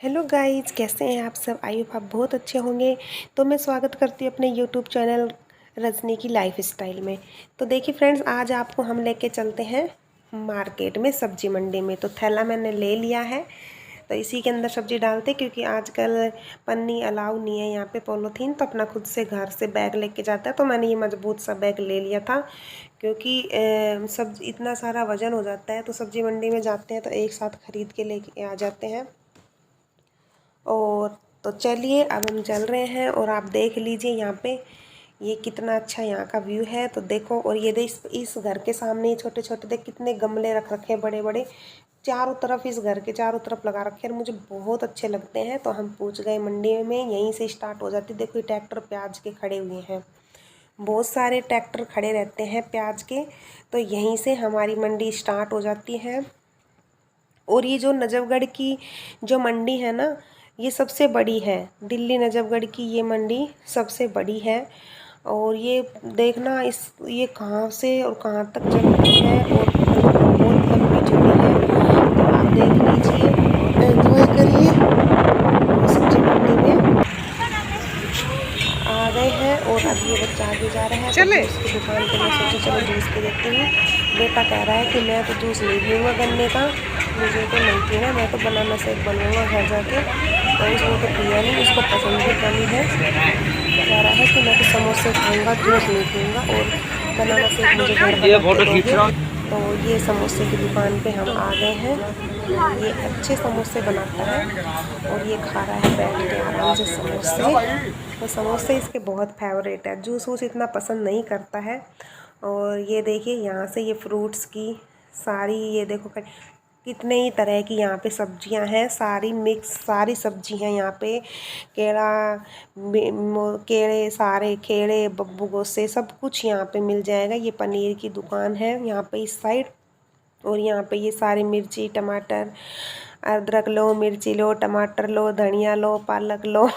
Hello guys, कैसे हैं आप सब। आई होप आप बहुत अच्छे होंगे। तो मैं स्वागत करती हूँ अपने यूट्यूब चैनल रजनी की लाइफ स्टाइल में। तो देखिए फ्रेंड्स, आज आपको हम लेके चलते हैं मार्केट में, सब्जी मंडी में। तो थैला मैंने ले लिया है, तो इसी के अंदर सब्जी डालते, क्योंकि आजकल पन्नी अलाउ नहीं है यहाँ पे, पॉलीथीन। तो अपना खुद से घर से बैग लेके जाता है। तो मैंने ये मजबूत सा बैग ले लिया था, क्योंकि सब इतना सारा वज़न हो जाता है। तो सब्जी मंडी में जाते हैं तो एक साथ ख़रीद के लेके आ जाते हैं। और तो चलिए अब हम चल रहे हैं, और आप देख लीजिए यहाँ पे ये कितना अच्छा यहाँ का व्यू है। तो देखो, और ये देख इस घर के सामने ये छोटे छोटे देख कितने गमले रख रखे हैं, बड़े बड़े चारों तरफ, इस घर के चारों तरफ लगा रखे हैं। मुझे बहुत अच्छे लगते हैं। तो हम पूछ गए मंडी में, यहीं से स्टार्ट हो जाती। देखो ये ट्रैक्टर प्याज के खड़े हुए हैं, बहुत सारे ट्रैक्टर खड़े रहते हैं प्याज के। तो यहीं से हमारी मंडी स्टार्ट हो जाती है। और ये जो नजफगढ़ की जो मंडी है ना, ये सबसे बड़ी है। दिल्ली नजफगढ़ की ये मंडी सबसे बड़ी है। और ये देखना, ये कहाँ से और कहाँ तक चलती है, और बहुत लंबी चौड़ी है। तो आप देख लीजिए और एंजॉय करिए। सब्जी मंडी में आ गए हैं, और अब ये बच्चा आगे जा रहा है। तो जूस की दुकान पे मैं सोचा चलो जूस पी देती हूँ। बेटा कह रहा है कि मैं तो जूस नहीं पीऊँगा गन्ने का, मुझे तो नहीं पीना, मैं तो बनाना शेक बनवाऊँगा घर जाके। तो उसने तो पिया नहीं, उसको पसंद भी कम है। कह रहा है कि मैं तो समोसे खाऊँगा, जूस नहीं पीऊँगा, और बनाना शेक मुझे घर बना के दोगे। तो ये समोसे की दुकान पे हम आ गए हैं। ये अच्छे समोसे बनाता है, और ये खा रहा है बैठ के आराम से समोसे। तो समोसे इसके बहुत फेवरेट है, जूस वूस इतना पसंद नहीं करता है। और ये देखिए यहाँ से ये फ्रूट्स की सारी, ये देखो कितने ही तरह की यहाँ पे सब्जियां हैं, सारी मिक्स सारी सब्जी हैं यहाँ पे। केला, केले, सारे खेड़े, बब्बू गोसे, सब कुछ यहाँ पे मिल जाएगा। ये पनीर की दुकान है यहाँ पे इस साइड। और यहाँ पे ये सारी मिर्ची, टमाटर, अदरक लो, मिर्ची लो, टमाटर लो, धनिया लो, पालक लो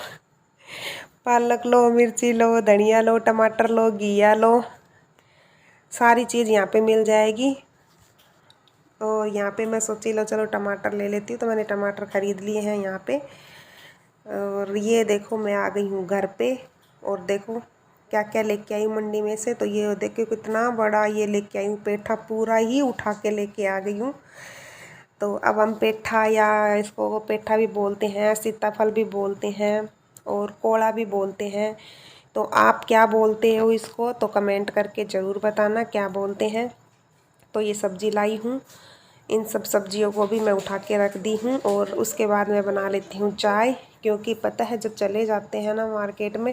पालक लो, मिर्ची लो, धनिया लो, टमाटर लो, घिया लो, सारी चीज़ यहाँ पे मिल जाएगी। और यहाँ पे मैं सोची लो चलो टमाटर ले लेती हूँ, तो मैंने टमाटर ख़रीद लिए हैं यहाँ पे। और ये देखो मैं आ गई हूँ घर पे, और देखो क्या क्या लेके आई हूँ मंडी में से। तो ये देखो कितना बड़ा ये लेके आई हूँ पेठा, पूरा ही उठा के लेके आ गई हूँ। तो अब हम पेठा, या इसको पेठा भी बोलते हैं, सीताफल भी बोलते हैं, और कोड़ा भी बोलते हैं। तो आप क्या बोलते हो इसको, तो कमेंट करके ज़रूर बताना क्या बोलते हैं। तो ये सब्ज़ी लाई हूँ, इन सब सब्जियों को भी मैं उठा के रख दी हूँ। और उसके बाद मैं बना लेती हूँ चाय, क्योंकि पता है जब चले जाते हैं ना मार्केट में,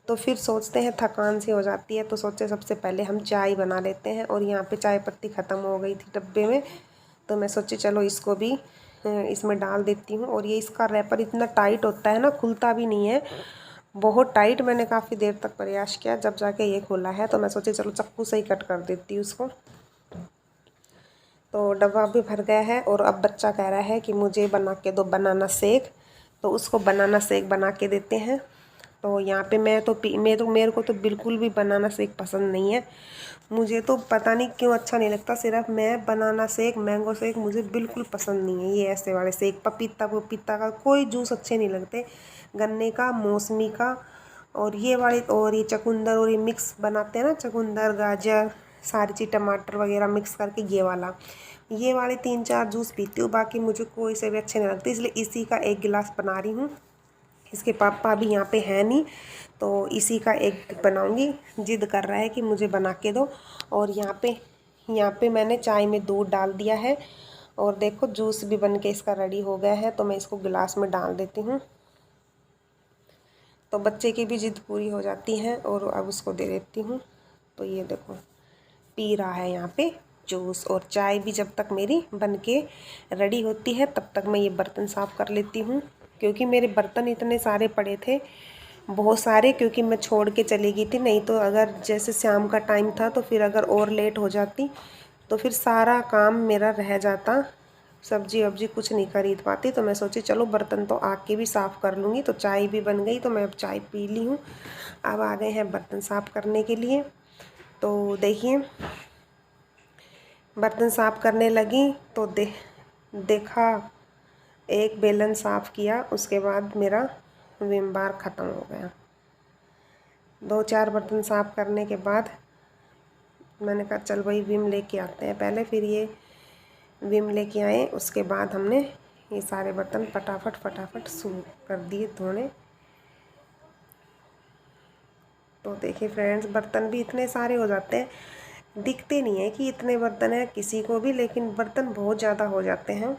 तो फिर सोचते हैं थकान सी हो जाती है। तो सोचे सबसे पहले हम चाय बना लेते हैं। और यहाँ पे चाय पत्ती ख़त्म हो गई थी डब्बे में, तो मैं सोची चलो इसको भी इसमें डाल देती हूँ। और ये इसका रैपर इतना टाइट होता है ना, खुलता भी नहीं है, बहुत टाइट। मैंने काफ़ी देर तक प्रयास किया, जब जाके ये खुला है। तो मैं सोची चलो चाकू से ही कट कर देती हूँ उसको। तो डब्बा भी भर गया है। और अब बच्चा कह रहा है कि मुझे बना के दो बनाना शेक, तो उसको बनाना शेक बना के देते हैं। तो यहाँ पे मेरे को तो बिल्कुल भी बनाना शेक पसंद नहीं है। मुझे तो पता नहीं क्यों अच्छा नहीं लगता। सिर्फ मैं बनाना शेक, मैंगो शेक मुझे बिल्कुल पसंद नहीं है। ये ऐसे वाले शेक, पपीता का कोई जूस अच्छे नहीं लगते, गन्ने का, मौसमी का, और ये वाले, और ये चुकंदर, और ये मिक्स बनाते हैं ना, चुकंदर, गाजर, सारी चीज़, टमाटर वगैरह मिक्स करके, ये वाले 3-4 जूस पीती हूँ। बाकी मुझे कोई से भी अच्छे नहीं लगते, इसलिए इसी का एक गिलास बना रही हूँ। इसके पापा भी यहाँ पे है नहीं, तो इसी का एक बनाऊँगी। जिद कर रहा है कि मुझे बना के दो। और यहाँ पे मैंने चाय में दूध डाल दिया है, और देखो जूस भी बन के इसका रेडी हो गया है। तो मैं इसको गिलास में डाल देती हूँ, तो बच्चे की भी जिद पूरी हो जाती है। और अब उसको दे देती हूँ। तो ये देखो पी रहा है यहाँ पे जूस। और चाय भी जब तक मेरी बन के रेडी होती है, तब तक मैं ये बर्तन साफ़ कर लेती हूँ, क्योंकि मेरे बर्तन इतने सारे पड़े थे, बहुत सारे, क्योंकि मैं छोड़ के चली गई थी। नहीं तो अगर जैसे शाम का टाइम था, तो फिर अगर और लेट हो जाती, तो फिर सारा काम मेरा रह जाता, सब्जी वब्जी कुछ नहीं खरीद पाती। तो मैं सोची चलो बर्तन तो आके भी साफ़ कर लूँगी। तो चाय भी बन गई, तो मैं अब चाय पी ली हूँ। अब आ गए हैं बर्तन साफ़ करने के लिए। तो देखिए बर्तन साफ़ करने लगी, तो देखा एक बेलन साफ़ किया, उसके बाद मेरा विम बार ख़त्म हो गया। 2-4 बर्तन साफ़ करने के बाद मैंने कहा चल भाई विम लेके आते हैं पहले। फिर ये विम लेके आए, उसके बाद हमने ये सारे बर्तन फटाफट शुरू कर दिए धोने। तो देखिए फ्रेंड्स, बर्तन भी इतने सारे हो जाते हैं, दिखते नहीं है कि इतने बर्तन हैं किसी को भी, लेकिन बर्तन बहुत ज़्यादा हो जाते हैं।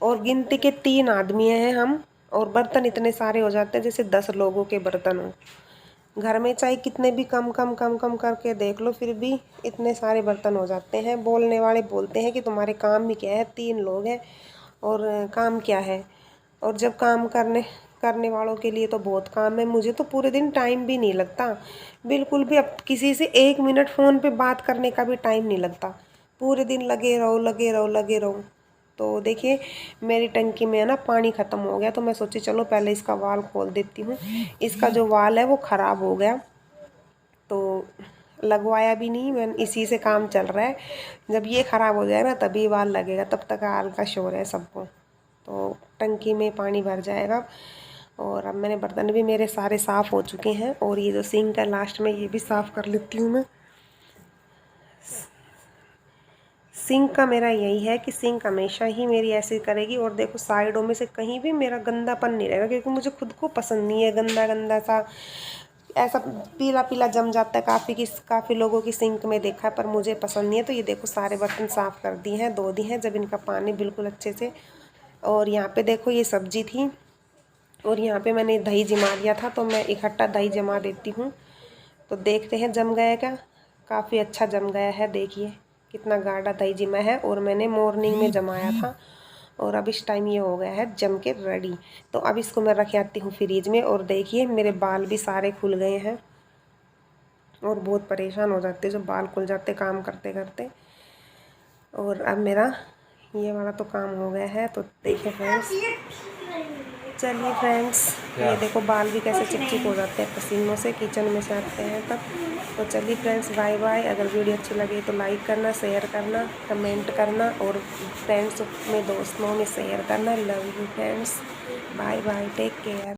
और गिनती के 3 आदमी हैं हम, और बर्तन इतने सारे हो जाते हैं जैसे 10 लोगों के बर्तन हो। घर में चाहे कितने भी कम करके देख लो, फिर भी इतने सारे बर्तन हो जाते हैं। बोलने वाले बोलते हैं कि तुम्हारे काम ही क्या है, 3 लोग हैं और काम क्या है। और जब काम करने वालों के लिए तो बहुत काम है। मुझे तो पूरे दिन टाइम भी नहीं लगता बिल्कुल भी। अब किसी से 1 मिनट फ़ोन पे बात करने का भी टाइम नहीं लगता, पूरे दिन लगे रहो। तो देखिए मेरी टंकी में है ना पानी ख़त्म हो गया, तो मैं सोची चलो पहले इसका वाल खोल देती हूँ। इसका जो वाल है वो ख़राब हो गया, तो लगवाया भी नहीं, मैं इसी से काम चल रहा है। जब ये ख़राब हो जाएगा ना तभी वाल लगेगा, तब तक हल्का शोर है सबको। तो टंकी में पानी भर जाएगा। और अब मैंने बर्तन भी मेरे सारे साफ़ हो चुके हैं, और ये जो सिंक है लास्ट में ये भी साफ़ कर लेती हूँ मैं। सिंक का मेरा यही है कि सिंक हमेशा ही मेरी ऐसे करेगी, और देखो साइडों में से कहीं भी मेरा गंदापन नहीं रहेगा, क्योंकि मुझे खुद को पसंद नहीं है गंदा सा, ऐसा पीला जम जाता है। काफ़ी लोगों की सिंक में देखा है, पर मुझे पसंद नहीं है। तो ये देखो सारे बर्तन साफ़ कर दिए हैं, धो दिए हैं जब इनका पानी बिल्कुल अच्छे से। और यहाँ पे देखो ये सब्जी थी, और यहाँ पे मैंने दही जमा दिया था, तो मैं इकट्ठा दही जमा देती हूँ। तो देखते हैं जम गया क्या। काफ़ी अच्छा जम गया है, देखिए कितना गाढ़ा दही जमा है, और मैंने मॉर्निंग में जमाया था, और अब इस टाइम ये हो गया है जम के रेडी। तो अब इसको मैं रख आती हूँ फ्रिज में। और देखिए मेरे बाल भी सारे खुल गए हैं, और बहुत परेशान हो जाते जब बाल खुल जाते काम करते करते। और अब मेरा ये वाला तो काम हो गया है। तो देखिए फ्रेंड्स, चलिए फ्रेंड्स, ये देखो बाल भी कैसे चिपचिप हो जाते हैं पसीनों से, किचन में से आते हैं तब। तो चलिए फ्रेंड्स, बाय बाय। अगर वीडियो अच्छी लगे तो लाइक करना, शेयर करना, कमेंट करना, और फ्रेंड्स में दोस्तों में शेयर करना। Love you friends, bye bye, take care.